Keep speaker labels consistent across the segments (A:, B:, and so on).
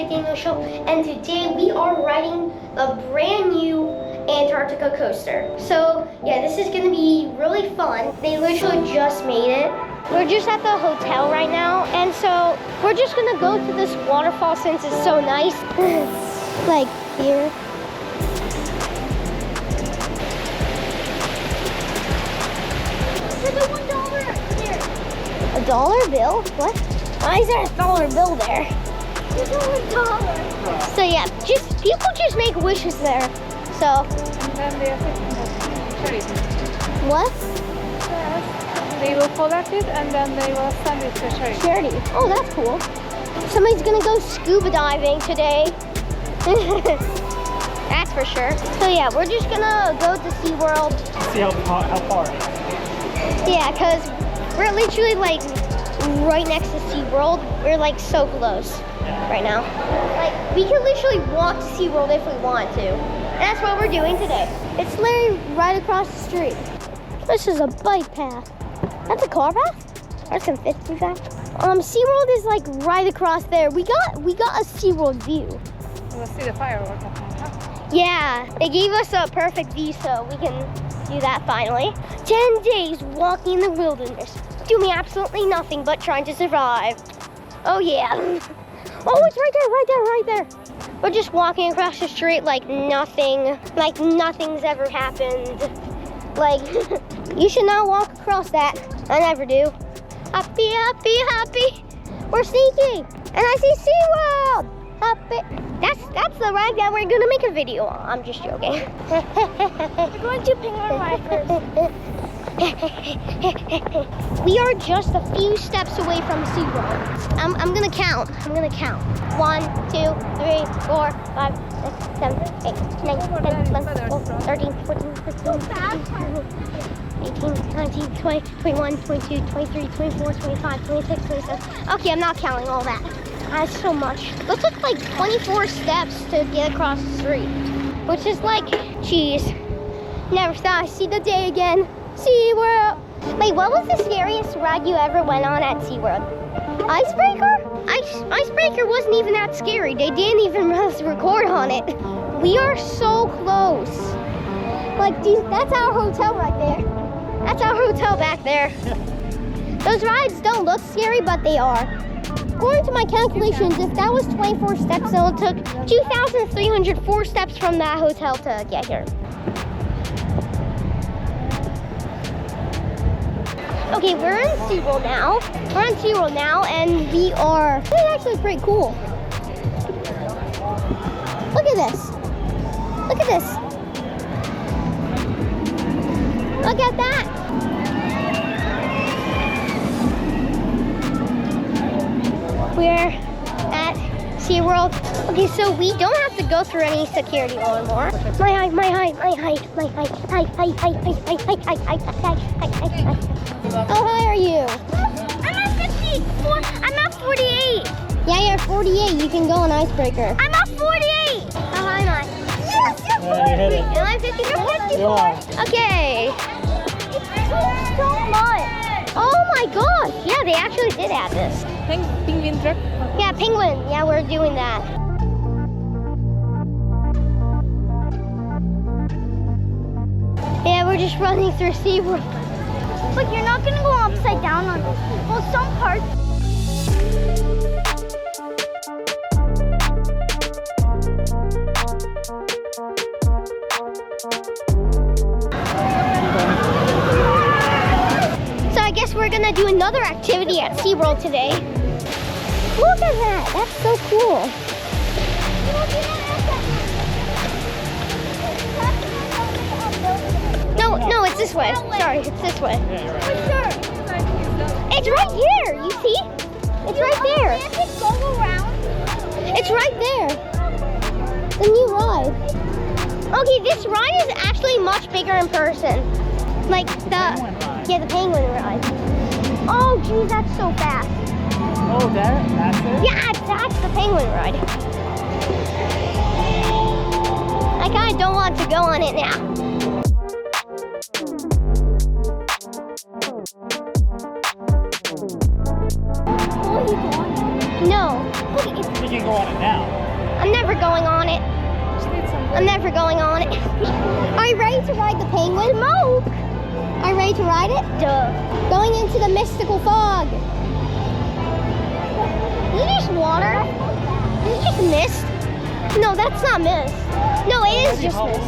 A: Daniel Show, and today we are riding a brand new Antarctica coaster. So yeah, this is gonna be really fun. They literally just made it. We're just at the hotel right now, and so we're just gonna go to this waterfall since it's so nice. Like here. There's a $1 here. A dollar bill? What? Why is there a $1 bill there? There's only $1. So yeah, people just make wishes there. So.
B: And then they are taking charity.
A: What?
B: Yes. They will collect it and then they will send it to charity.
A: Charity. Oh, that's cool. Somebody's gonna go scuba diving today. That's for sure. So yeah, we're just gonna go to Seaworld.
C: See how far.
A: Yeah, because we're literally like right next to Seaworld. We're like so close right now. Like we can literally walk to Seaworld if we want to. And that's what we're doing today. It's literally right across the street. This is a bike path. That's a car path? That's some 55. Seaworld is like right across there. We got a Seaworld view.
B: We'll see the fireworks.
A: Yeah, they gave us a perfect view so we can do that finally. 10 days walking in the wilderness, doing absolutely nothing but trying to survive. Oh yeah. Oh, it's right there. We're just walking across the street like nothing's ever happened. Like, you should not walk across that. I never do. Happy, happy, happy. We're sneaking. And I see SeaWorld. Happy. That's the ride that we're gonna make a video on. I'm just joking. We're going to Penguin Ride first. We are just a few steps away from SeaWorld. I'm gonna count. 1, 2, 3, 4, 5, 6, 7, 8, 9, 10, 11, 12, 13, 14, 15, 18, 19, 20, 21, 22, 23, 24, 25, 26, 27. Okay, I'm not counting all that. That's so much. It took like 24 steps to get across the street, which is like, geez, never thought I'd see the day again. SeaWorld. Wait, what was the scariest ride you ever went on at SeaWorld? Icebreaker? Icebreaker wasn't even that scary. They didn't even record on it. We are so close. Like, that's our hotel right there. That's our hotel back there. Those rides don't look scary, but they are. According to my calculations, if that was 24 steps, then it took 2,304 steps from that hotel to get here. Okay, we're in SeaWorld now. And we are. This is actually pretty cool. Look at this. Look at this. Look at that. We're at SeaWorld. Okay, so we don't have to go through any security anymore. My height. How high are you? I'm at 54. I'm at 48. Yeah, you're 48. You can go on Icebreaker. I'm at 48. How high am I? Yes, you're 40. Am I 50? You're 54. Okay. It's so much. Oh my gosh. Yeah, they actually did add this.
B: Penguin trip?
A: Yeah, penguin. Yeah, we're doing that. Yeah, we're just running through SeaWorld. But you're not gonna go upside down on this. Well, some parts. So I guess we're gonna do another activity at SeaWorld today. Look at that, that's so cool. No, it's this way. Sorry, it's this way.
C: Yeah, you're right.
A: It's right here, you see? It's right there. It's right there. The new ride. Okay, this ride is actually much bigger in person. Like the penguin ride. Oh, geez, that's so fast.
C: Oh, that's it?
A: Yeah, that's the penguin ride. I kind of don't want to go on it now. No.
C: You can go on it now.
A: I'm never going on it.
B: Just need some
A: I'm never going on it. Are you ready to ride the penguin? Mo! Are you ready to ride it? Duh. Going into the mystical fog. Is it just water? Is it just mist? No, that's not mist. No, it is just mist.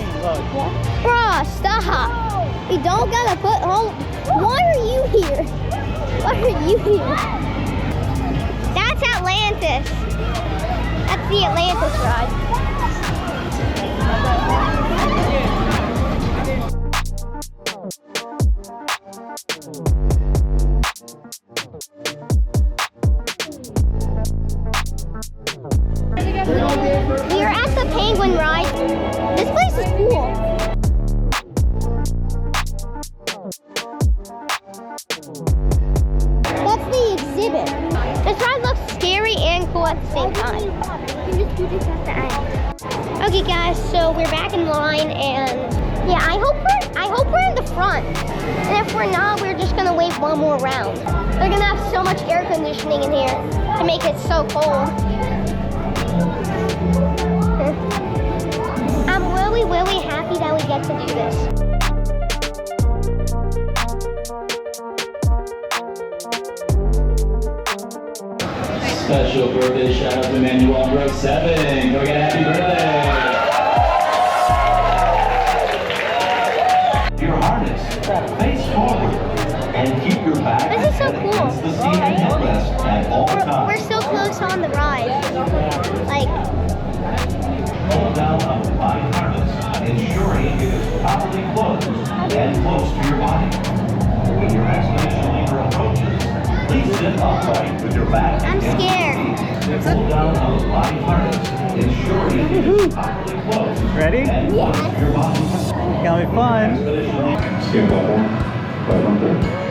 A: Bruh, stop. You don't gotta put home. Why are you here? Why are you here? That's Atlantis. That's the Atlantis ride. We are at the penguin ride. This place is cool. That's the exhibit. This ride looks scary and cool at the same time. You just do this at the end. Okay guys, so we're back in line and yeah, I hope we're in the front. And if we're not, we're just gonna wait one more round. They're gonna have so much air conditioning in here to make it so cold. I'm really, really happy that we get to do this.
D: Special birthday shout out to Emmanuel on row 7. Can we get a happy birthday? Your harness, face forward, and keep your back
A: This is so cool.
D: against the seat and headrest at all times.
A: We're so close on the ride. Like,
D: Hold down on the body harness, ensuring it is properly closed and close to your body. When your expedition leader approaches, please sit upright with your back
A: I'm
D: against
A: scared.
D: the seat. Hold down on the body harness, ensuring it is properly closed
C: Ready?
D: and close to your body.
C: Gonna be fun.
D: Skip one more. 500.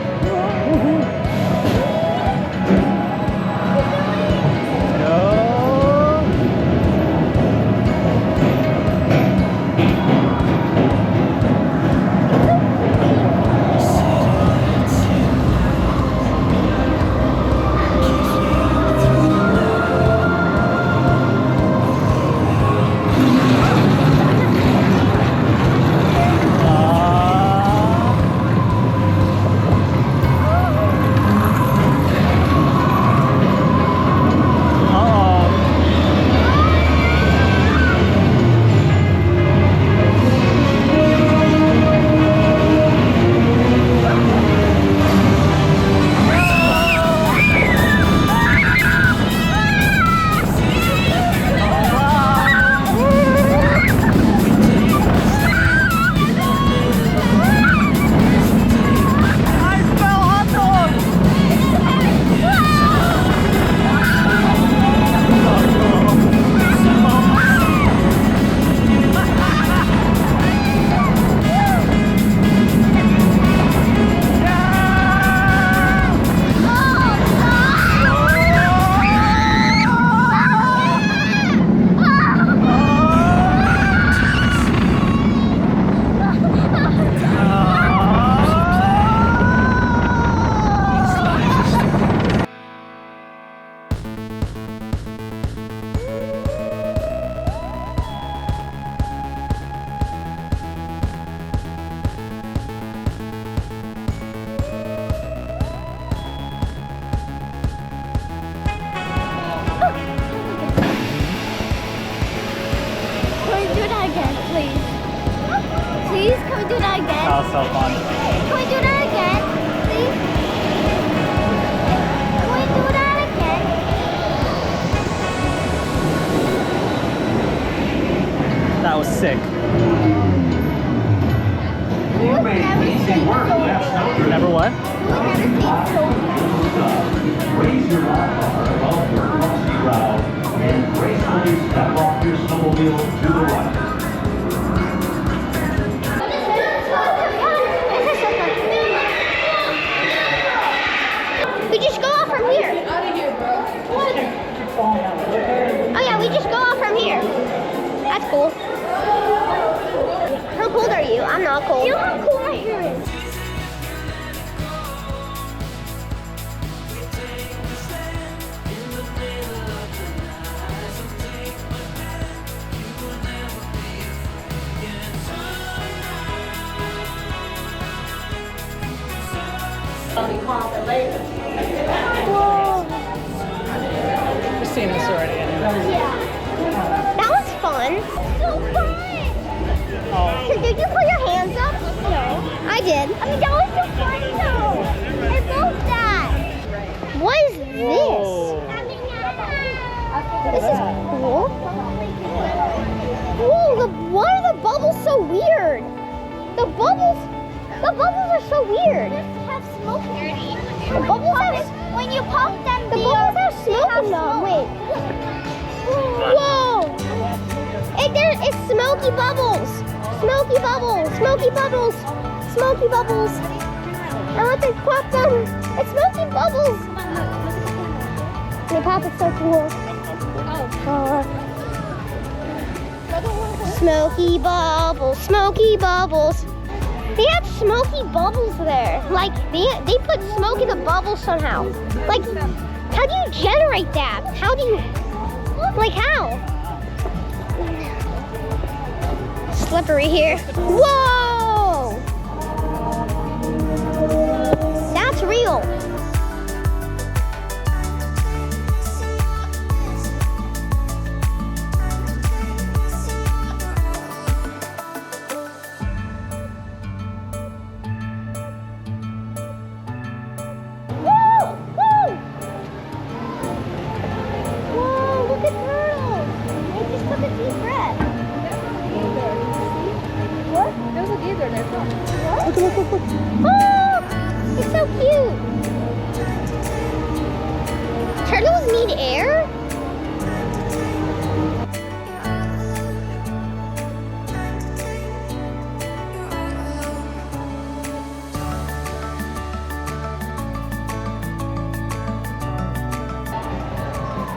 A: Please, can we do that again?
C: That was so fun.
A: Can we do that again? Please? Can we do that again?
C: That was sick.
D: You made easy work last night.
C: Never what?
A: We'll never see so
D: Raise your lap bar above your frosty brow and gracefully step off your snowmobile to the right.
A: We just go off from here.
B: Out of here, bro.
A: Oh yeah, we just go off from here. That's cool. How cold are you? I'm not cold. Feel how cool my hair is. Whoa.
C: We've seen this already anyway.
A: Yeah. That was fun. So fun.
C: Oh,
A: Did you put your hands up? No. I did. I mean, that was so fun though. I love that. What is
C: whoa.
A: this? This is cool. Whoa, why are the bubbles so weird? The bubbles are so weird.
E: Have smoke in them.
A: The bubbles have,
E: When you pop them,
A: the bubbles have smoke in them. Wait. Whoa! It's smoky bubbles. Smoky bubbles. Smoky bubbles. Smoky bubbles. I want to pop them. It's smoky bubbles. They pop it so cool. Smoky bubbles. Smoky bubbles. They have smoky bubbles there. Like they put smoke in the bubbles somehow. Like, how do you generate that? How do you, like how? Slippery here. Whoa! That's real.
B: There's a gator there.
A: Look, look, look, look. Oh, it's so cute. Turtles need air?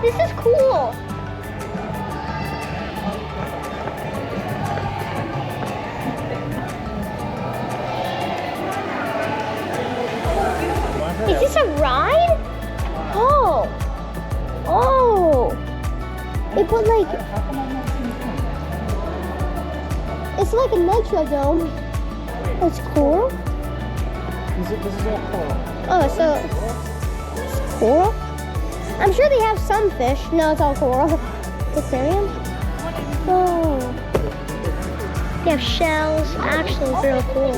A: This is cool. Is this a ride? Oh. Oh. They put like, it's like a Metrodome. That's cool.
C: This is all coral.
A: Oh, so it's coral? I'm sure they have some fish. No, it's all coral. Aquarium? Oh. They have shells. Actually, it's real cool.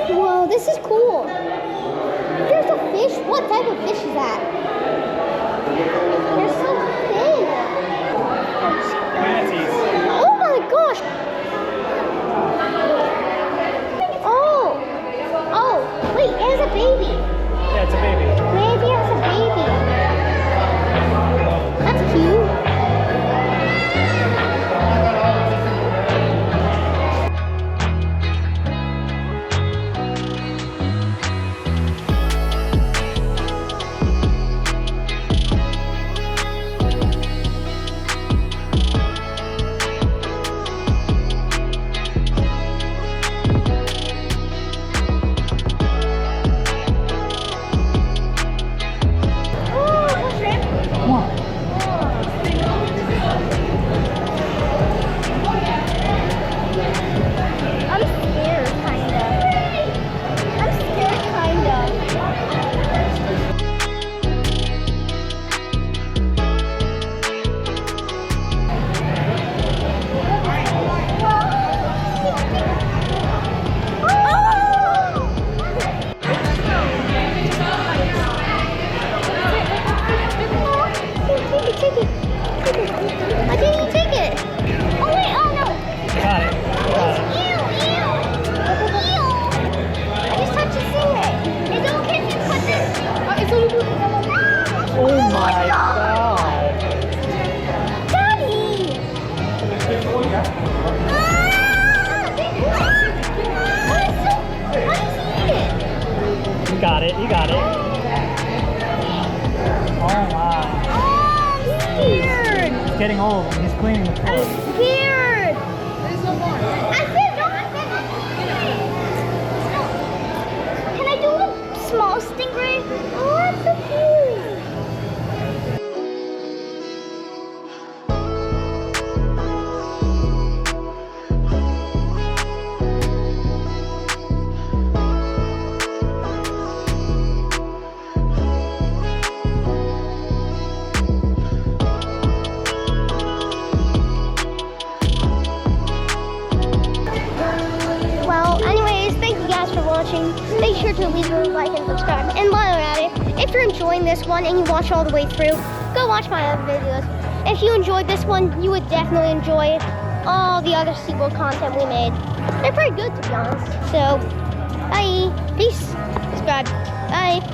A: Whoa, this is cool. There's a fish. What type of fish is that? They're so thin. Oh my gosh. Oh, wait, it has a baby.
C: Yeah, it's a baby.
A: Maybe it has a baby. That's cute.
C: You got it, you got it. Oh my.
A: Oh, I'm scared.
C: He's getting old and he's cleaning the floor.
A: I'm scared.
B: There's no more.
A: I said no. Can I do a small stingray? Oh, that's so cute. make sure to leave a like and subscribe. And while you're at it, if you're enjoying this one and you watch all the way through, go watch my other videos. If you enjoyed this one, you would definitely enjoy all the other SeaWorld content we made. They're pretty good, to be honest. So, bye. Peace. Subscribe. Bye.